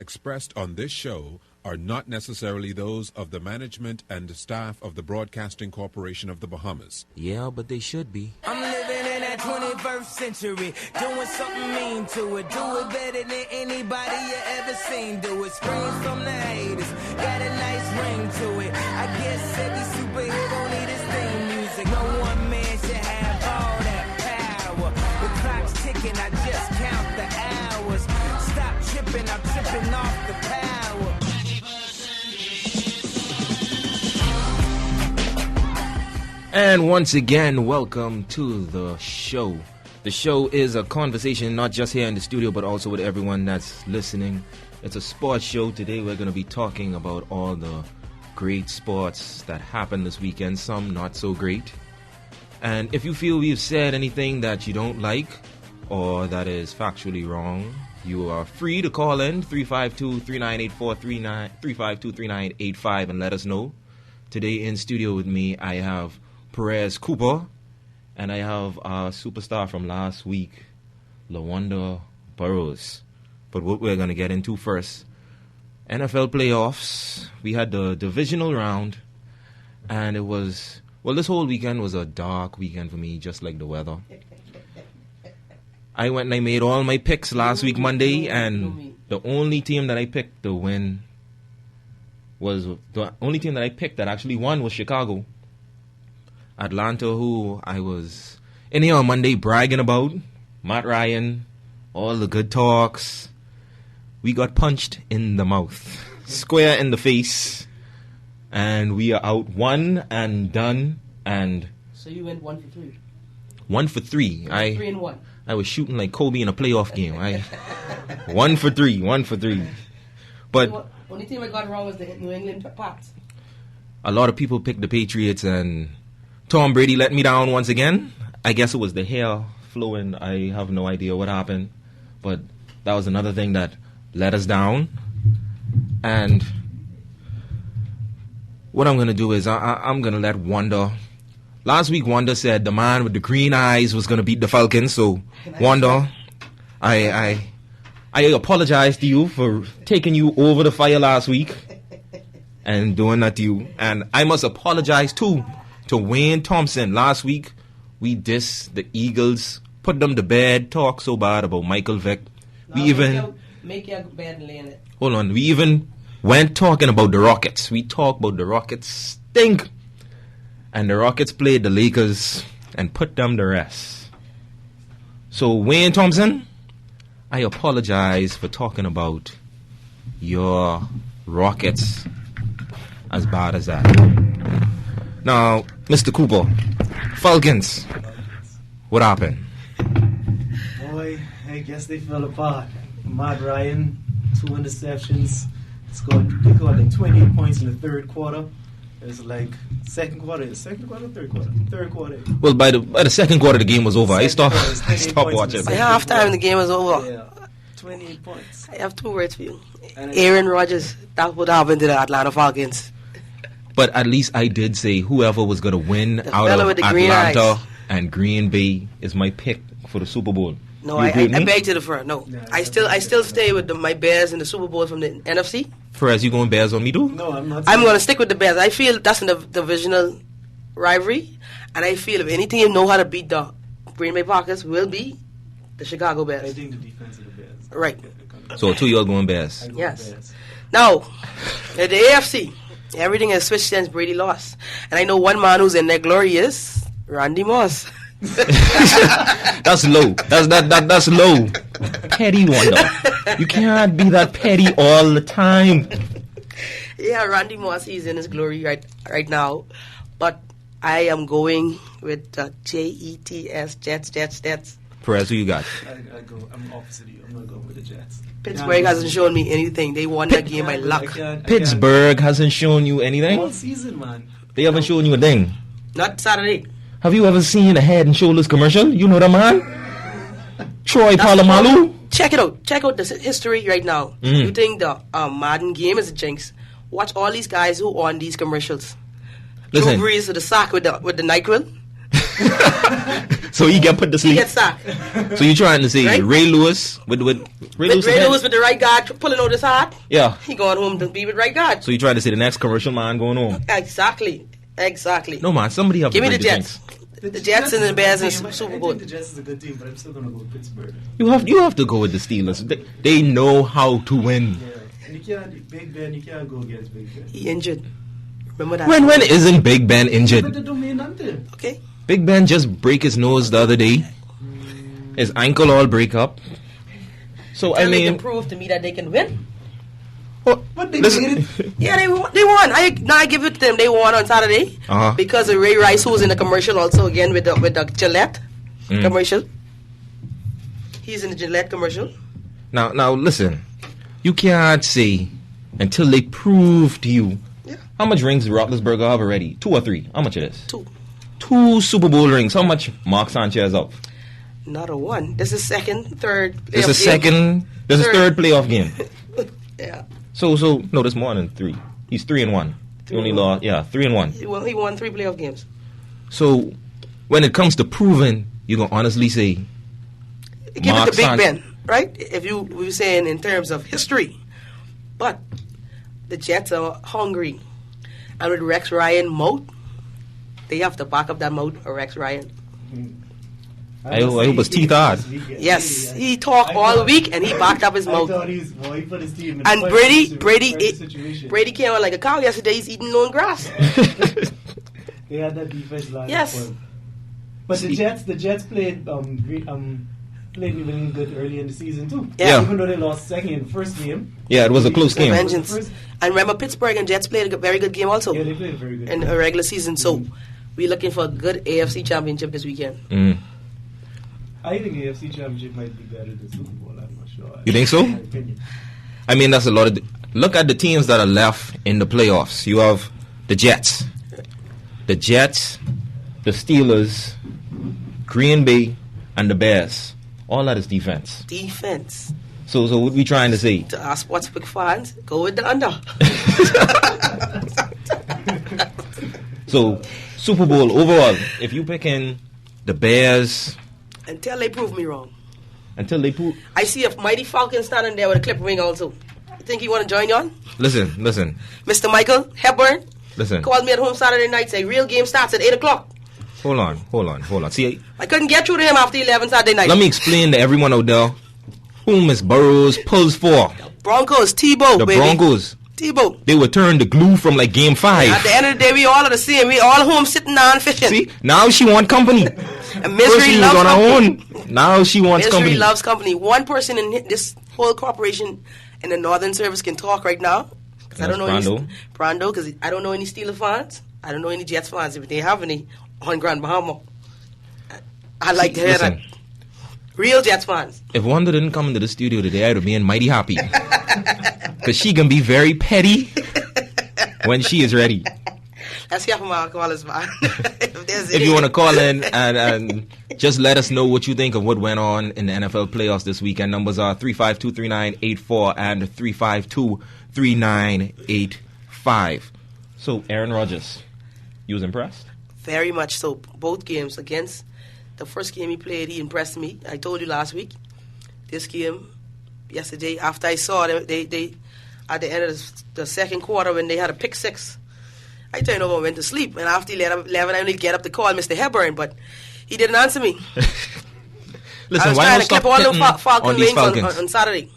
expressed on this show are not necessarily those of the management and staff of the Broadcasting Corporation of the Bahamas. Yeah, but they should be. I'm living in that 21st century, doing something mean to it. Do it better than anybody you ever seen. Do it, scream from the haters, got a nice ring to it. I guess every superhero need his theme music. No one man should have all that power. The clock's ticking, I just count the hours. Stop tripping, I'm tripping off the power. And once again, welcome to the show. The show is a conversation not just here in the studio, but also with everyone that's listening. It's a sports show. Today we're going to be talking about all the great sports that happened this weekend, some not so great. And if you feel we've said anything that you don't like or that is factually wrong, you are free to call in 352-3984, 352-3985 and let us know. Today in studio with me, I have Perez Cooper, and I have our superstar from last week, LaWanda Burrows. But what we're going to get into first, NFL playoffs. We had the divisional round, and it was, well, this whole weekend was a dark weekend for me, just like the weather. I went and I made all my picks last week, Monday, and the only team that I picked to win was, the only team that I picked that actually won was Chicago. Atlanta, who I was in here on Monday bragging about, Matt Ryan, all the good talks. We got punched in the mouth, square in the face, and we are out one and done. And so you went 1 for 3. 1 for 3. 3 and 1. I was shooting like Kobe in a playoff game. 1 for 3, 1 for 3. But only thing I got wrong was the New England Pats. A lot of people picked the Patriots, and Tom Brady let me down once again. I guess it was the hair flowing. I have no idea what happened. But that was another thing that let us down. And what I'm going to do is I'm going to let Wanda. Last week, Wanda said the man with the green eyes was going to beat the Falcons. So, Wanda, I apologize to you for taking you over the fire last week and doing that to you. And I must apologize, too, to Wayne Thompson. Last week, we dissed the Eagles, put them to bed, talk so bad about Michael Vick. No, We even went talking about the Rockets. We talked about the Rockets stink. And the Rockets played the Lakers and put them to rest. So, Wayne Thompson, I apologize for talking about your Rockets as bad as that. Now, Mr. Cooper, Falcons, what happened? Boy, I guess they fell apart. Matt Ryan, 2 interceptions. They scored like 28 points in the third quarter. It was like third quarter? Third quarter. Well, by the second quarter, the game was over. I stopped watching. By halftime, the game was over. Yeah, 28 points. I have 2 words for you. Aaron Rodgers, that's what happened to the Atlanta Falcons. But at least I did say whoever was going to win out of Atlanta and Green Bay is my pick for the Super Bowl. No, I beg to differ. No, yeah, I still stay with my Bears in the Super Bowl from the NFC. Perez, you going Bears on me too? No, I'm not. I'm going to stick with the Bears. I feel that's in the divisional rivalry, and I feel if any team know how to beat the Green Bay Packers will be the Chicago Bears. I think the defense of the Bears. Right. So 2 y'all going Bears. Yes. Bears. Now, at the AFC, everything has switched since Brady lost, and I know one man who's in their glory is Randy Moss. That's low. That's low. Petty Wonder. You can't be that petty all the time. Yeah, Randy Moss, he's in his glory right now. But I am going with Jets, Jets. Perez, who you got? I'm opposite of you. I'm going to go with the Jets. Pittsburgh hasn't shown me anything. They won that game by luck. Pittsburgh hasn't shown you anything? All season, man. They haven't shown you a thing? Not Saturday. Have you ever seen a Head and Shoulders commercial? You know the man? Troy Polamalu? Check it out. Check out the history right now. Mm. You think the Madden game is a jinx? Watch all these guys who on these commercials. Drew Brees with the sack with the NyQuil. So he get put to He sleep. gets sacked. So you trying to say Right? Ray Lewis with Ray Lewis? Ray Lewis with the right guard pulling out his heart. Yeah. He going home to be with right guard. So you trying to say the next commercial man going home? Exactly. No man, somebody have Give to me the break Jets. jinx. The Jets and the Bears in I the Super think Bowl. the Jets is a good team, but I'm still gonna go with Pittsburgh. You have to go with the Steelers. They know how to win. Yeah, and you can't Big Ben. You can't go against Big Ben. He injured. Remember that? When isn't Big Ben But injured? they don't mean nothing. Okay. Big Ben just break his nose the other day. His ankle all break up. So I Tell they can mean, prove to me that they can win. But they listen- made it. Yeah, they won. I give it to them. They won on Saturday Uh-huh. because of Ray Rice, who was in the commercial also again with the Gillette commercial. He's in the Gillette commercial. Now listen, you can't say until they prove to you. Yeah. How much rings did Roethlisberger have already? 2 or 3? How much it is? 2. 2 Super Bowl rings. How much Mark Sanchez up? Not a 1. This is second, third. This is playoff game. second. This is third playoff game. Yeah. So no, this more than 3. He's 3-1. He only lost. Yeah, 3-1. He won 3 playoff games. So when it comes to proving, you gonna honestly say, Give Mark it to Big San- Ben, right? If we were saying in terms of history, but the Jets are hungry, and with Rex Ryan mouth, they have to back up that mouth of Rex Ryan. I hope his teeth hard. Yes, he talked all week and he backed up his I mouth. thought he put his team in And quite Brady a situation. Brady came out like a cow yesterday. He's eating no grass. They had that defense line. Yes. But the Jets played played New England good early in the season too. Yeah. Even though they lost second in the first game. Yeah, it was a close game. Vengeance. And remember, Pittsburgh and Jets played a very good game also Yeah, they played very good. in a regular season. So we're looking for a good AFC championship this weekend. I think AFC Championship might be better than Super Bowl. I'm not sure. You think so? In my opinion. I mean, that's a lot of. Look at the teams that are left in the playoffs. You have the Jets, the Steelers, Green Bay, and the Bears. All that is defense. Defense. So what we trying to say? To our sports big fans, go with the under. So Super Bowl overall, if you picking the Bears Until they prove me wrong. until they put. I see a mighty Falcon standing there with a clip ring also. You think he want to join you on? Listen. Mr. Michael Hepburn Listen. called me at home Saturday night, say real game starts at 8 o'clock. Hold on. See, I couldn't get through to him after 11 Saturday night. let me explain to everyone out there who Miss Burrows pulls for. Broncos, Tebow, The baby. Broncos. Tebow. They would turn the glue from like game 5. At the end of the day, we all are the same. We all home sitting down fishing. See, now she want company. And First misery she was loves on her company. own. Now she wants Misery company. loves company. One person in this whole corporation in the Northern Service can talk right now. 'Cause I don't know That's any Brando, because I don't know any Steelers fans. I don't know any Jets fans. If they have any on Grand Bahama, I like to hear Listen. that. Real Jets fans. If Wanda didn't come into the studio today, I'd have been mighty happy. Because she can be very petty when she is ready. Let's hear from our callers, man. If you want to call in and just let us know what you think of what went on in the NFL playoffs this weekend. Numbers are 352-3984 and 352-3985. So, Aaron Rodgers, you was impressed? Very much so. Both games against the first game he played, he impressed me. I told you last week. This game, yesterday, after I saw them, they at the end of the second quarter when they had a pick 6, I turned over and went to sleep. And after 11, I only get up to call Mr. Hepburn, but he didn't answer me. Listen, I was why trying don't to clip stop all hitting the Falcon on these wings Falcons? on Saturday.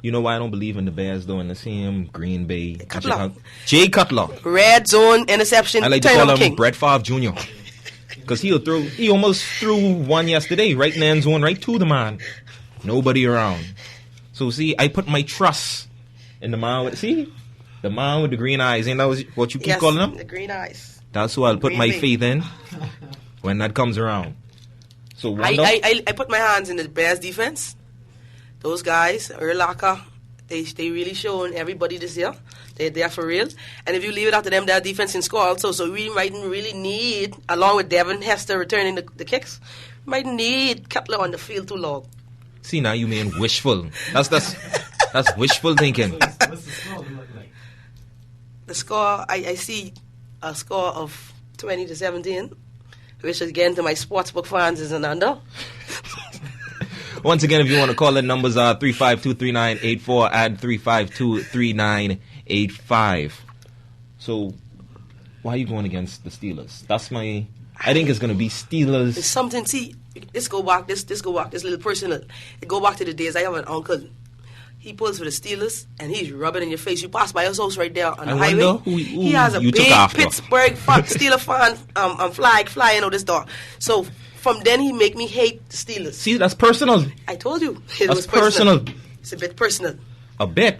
You know why I don't believe in the Bears though in the same Green Bay? Cutler. Chicago? Jay Cutler. Red zone interception. I like to turnover call him king. Brett Favre Jr. Because he almost threw one yesterday, right in the end zone, right to the man. Nobody around. So see, I put my trust in the man with, the man with the green eyes. Ain't that what you keep Yes, calling him? the green eyes. That's who I'll put Green my Bay. faith in when that comes around. So Wanda, I put my hands in the Bears defense. Those guys, Urlacher, they really showing everybody this year. They're for real. And if you leave it up to them, their defense can score also. So we might really need, along with Devin Hester returning the kicks, we might need Cutler on the field too long. see now you mean wishful. That's wishful thinking. What's the score look like? The score, I see a score of 20-17. which again to my sportsbook fans is an under. Once again, if you want to call, the numbers are 352-3984 and 352-3985. So, why are you going against the Steelers? I think it's going to be Steelers. It's something, see, this little personal. It go back to the days I have an uncle. He pulls for the Steelers, and he's rubbing in your face. You pass by his house right there on the highway. He has a big Pittsburgh Steeler fan flag flying out his door. So from then, he make me hate the Steelers. See, that's personal. I told you. It That's was personal. personal. It's a bit personal. A bit.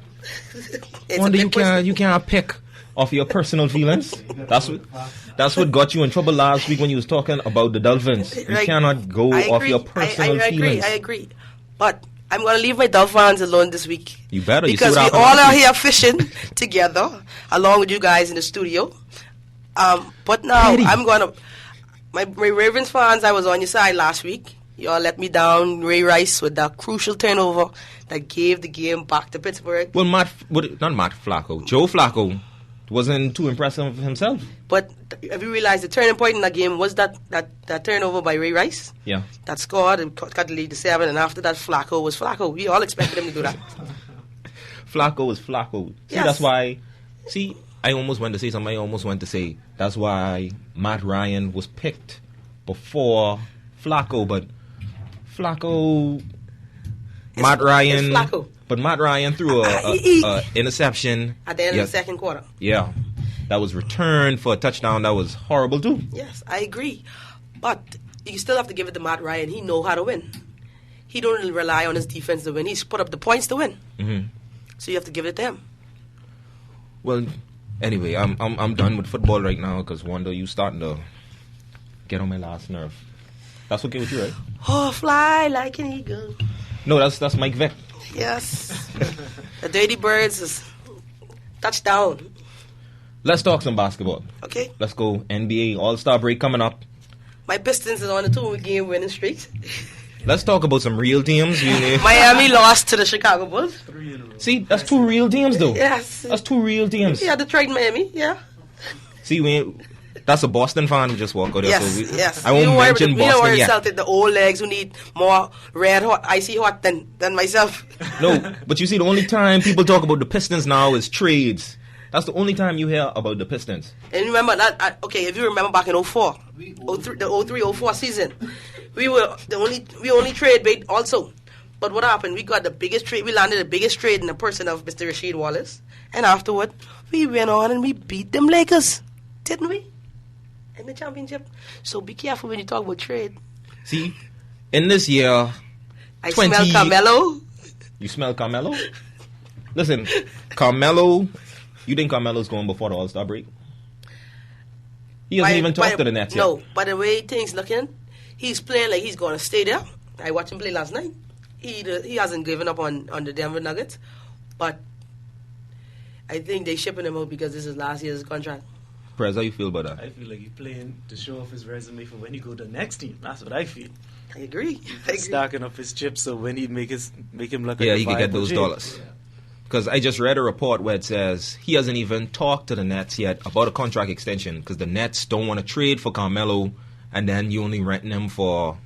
It's Wonder a you bit personal. can't pick off your personal feelings. That's what got you in trouble last week when you was talking about the Dolphins. You Right. cannot go I off agree. your personal feelings. I agree. But I'm going to leave my Dolphins alone this week. You better. Because you see we what all happened are last week. here fishing together, along with you guys in the studio. But now Petty. I'm going to... My Ravens fans, I was on your side last week. Y'all let me down. Ray Rice with that crucial turnover that gave the game back to Pittsburgh. Well, not Matt Flacco. Joe Flacco wasn't too impressive himself. But have you realized the turning point in that game was that turnover by Ray Rice? Yeah. That scored and cut the lead to 7, and after that, Flacco was Flacco. We all expected him to do that. Flacco is Flacco. See, Yes. that's why... See, I almost went to say something. I almost went to say that's why Matt Ryan was picked before Flacco. But Flacco... Matt Ryan... It's Flacco. But Matt Ryan threw a interception. At the end of the second quarter. Yeah. That was returned for a touchdown. That was horrible, too. Yes, I agree. But you still have to give it to Matt Ryan. He know how to win. He don't really rely on his defense to win. He's put up the points to win. Mm-hmm. So you have to give it to him. Well, anyway, I'm done with football right now because Wanda, you starting to get on my last nerve. That's okay with you, right? Oh, fly like an eagle. No, that's Mike Vick. Yes. The Dirty Birds is touchdown. Let's talk some basketball. Okay. Let's go NBA All-Star break coming up. My Pistons is on a 2-game winning streak. Let's talk about some real teams. Miami lost to the Chicago Bulls. 3 in a row. See, that's two real teams, though. Yes. That's two real teams. Yeah, Detroit, Miami. Yeah. See, that's a Boston fan who just walked out there. Yes, so yes. I won't mention We don't Boston worry yet. Celtic, the old legs who need more red hot, icy hot than myself. No, but you see, the only time people talk about the Pistons now is trades. That's the only time you hear about the Pistons. And remember that, okay, if you remember back in 04, the 03-04 season, we only trade bait also. But what happened? We got the biggest trade. We landed the biggest trade in the person of Mr. Rasheed Wallace. And afterward, we went on and we beat them Lakers. Didn't we? In the championship. So be careful when you talk about trade. See, in this year, I smell Carmelo. You smell Carmelo? Listen, Carmelo, you think Carmelo's going before the All-Star break? He hasn't even talked to the Nets yet. No, by the way things looking, he's playing like he's going to stay there. I watched him play last night. He hasn't given up on the Denver Nuggets, but I think they're shipping him out because this is last year's contract. Prez, how you feel about that? I feel like he's playing to show off his resume for when he go to the next team. That's what I feel. I agree. Stacking up his chips so when he make him look Yeah, like a he can get viable those team. dollars. Because I just read a report where it says he hasn't even talked to the Nets yet about a contract extension because the Nets don't want to trade for Carmelo and then you only renting him for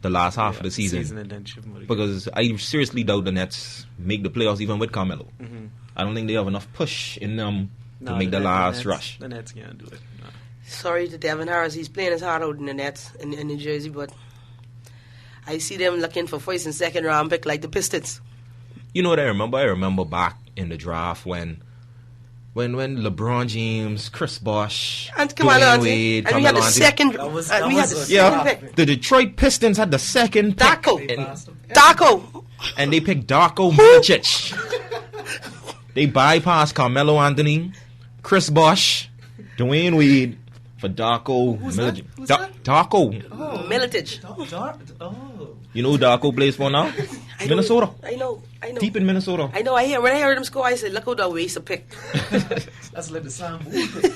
the last half of the season. And then ship him out again. Because I seriously doubt the Nets make the playoffs even with Carmelo. Mm-hmm. I don't think they have enough push in them to make the Nets- last rush. The Nets can't do it. No. Sorry to Devin Harris. He's playing his heart out in the Nets in New Jersey, but I see them looking for first and second round pick like the Pistons. You know what I remember? I remember back in the draft when LeBron James, Chris Bosh, And Carmelo Dwayne Anthony. Wade, And we had the Carmelo second. That was- and we that had the was a second Yeah, pick. the Detroit Pistons had the second pick, Darko. Darko. and they picked Darko Milicic. They bypassed Carmelo Anthony, Chris Bosh, Dwayne Wade for Darko Milicic. Who's that? Darko. Milicic. Oh. You know who Darko plays for now? I know. Minnesota. I know. Deep in Minnesota. I know. When I heard him score, I said, "Look how that waste a pick." That's like the Sam Booker.